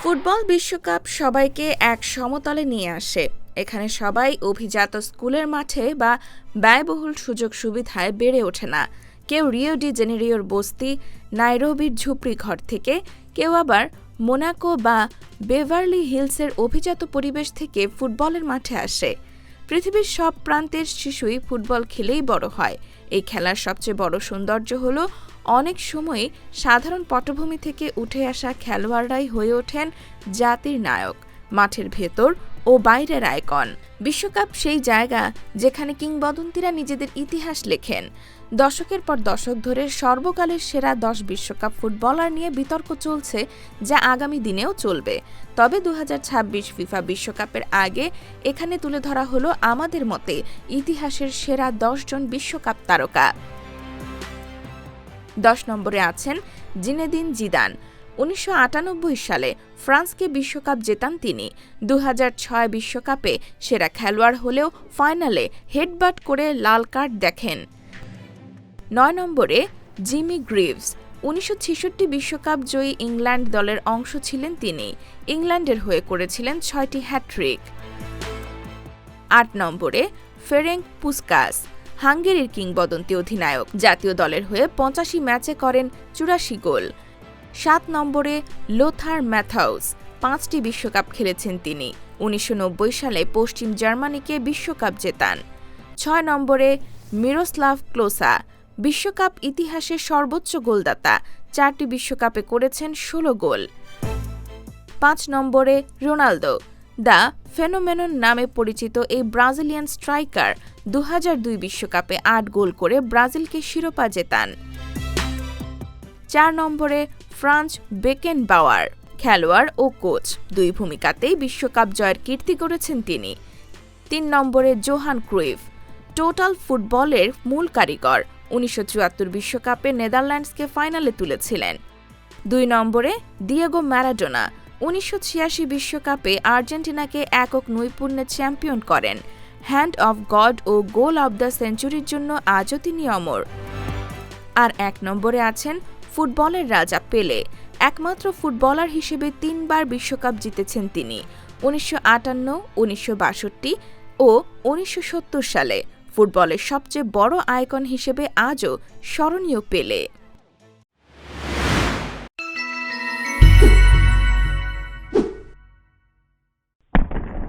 Football বিশ্বকাপ সবাইকে এক সমতলে নিয়ে আসে। এখানে সবাই অভিজাত স্কুলের মাঠে বা ব্যয়বহুল সুযোগ সুবিধায় বেড়ে ওঠে না। কেউ রিও ডি জেনেরিওর বস্তি নাইরোবির ঝুপড়ি ঘর থেকে, কেউ আবার মোনাকো বা বেভারলি হিলসের অভিজাত পরিবেশ থেকে ফুটবলের মাঠে আসে। পৃথিবীর সব প্রান্তের শিশুই ফুটবল খেলেই বড় হয়। এই খেলার সবচেয়ে বড় সৌন্দর্য হলো অনেক সময়ই সাধারণ পটভূমি থেকে উঠে আসা খেলোয়াড়রাই হয়ে ওঠেন জাতির নায়ক, মাঠের ভেতর ও বাইরের আইকন। বিশ্বকাপ সেই জায়গা যেখানে কিংবদন্তিরা নিজেদের ইতিহাস লেখেন। দশকের পর দশক ধরে সর্বকালের সেরা 10 বিশ্বকাপ ফুটবলার নিয়ে বিতর্ক চলছে, যা আগামী দিনেও চলবে। তবে 2026 ফিফা বিশ্বকাপের আগে এখানে তুলে ধরা হলো আমাদের মতে ইতিহাসের সেরা 10 জন বিশ্বকাপ তারকা। 10 নম্বরে আছেন জিনেদিন জিদান। 1998 সালে ফ্রান্সকে বিশ্বকাপ জেতান তিনি। 2006 বিশ্বকাপে সেরা খেলোয়াড় হলেও ফাইনালে হেডবাট করে লাল কার্ড দেখেন। 9 নম্বরে জিমি গ্রিভস। 1966 বিশ্বকাপ জয়ী ইংল্যান্ড দলের অংশ ছিলেন তিনি। ইংল্যান্ডের হয়ে করেছিলেন 6টি হ্যাট্রিক। 8 নম্বরে ফেরেঙ্ক পুসকাস। হাঙ্গেরির কিংবদন্তি অধিনায়ক, জাতীয় দলের হয়ে 85 ম্যাচে করেন 84 গোল। 7 নম্বরে লোথার ম্যাথাউস। 5টি বিশ্বকাপ খেলেছেন তিনি। 1990 সালে পশ্চিম জার্মানিকে বিশ্বকাপ জেতান। 6 নম্বরে মিরোস্লাভ ক্লোসা। বিশ্বকাপ ইতিহাসের সর্বোচ্চ গোলদাতা, 4টি বিশ্বকাপে করেছেন 16 গোল। 5 নম্বরে রোনালদো। দ্য ফেনোমেনন নামে পরিচিত এই ব্রাজিলিয়ান স্ট্রাইকার 2002 বিশ্বকাপে 8 গোল করে ব্রাজিলকে শিরোপা জেতান। 4 নম্বরে ফ্রাঞ্জ বেকেনবাওয়ার। খেলোয়াড় ও কোচ, 2 ভূমিকাতেই বিশ্বকাপ জয়ের কীর্তি গড়েছেন তিনি। 3 নম্বরে জোহান ক্রুইফ। টোটাল ফুটবলের মূল কারিগর, 1974 বিশ্বকাপে নেদারল্যান্ডসকে ফাইনালে তুলেছিলেন। 2 নম্বরে দিয়েগো ম্যারাডোনা। 1986 বিশ্বকাপে আর্জেন্টিনাকে একক নৈপুণ্যে চ্যাম্পিয়ন করেন। হ্যান্ড অফ গড ও গোল অব দ্য সেঞ্চুরির জন্য আজও তিনি অমর। আর 1 নম্বরে আছেন ফুটবলের রাজা পেলে। একমাত্র ফুটবলার হিসেবে 3 বার বিশ্বকাপ জিতেছেন তিনি, 1958, 1962 ও 1970 সালে। ফুটবলের সবচেয়ে বড় আইকন হিসেবে আজও স্মরণীয় পেলে।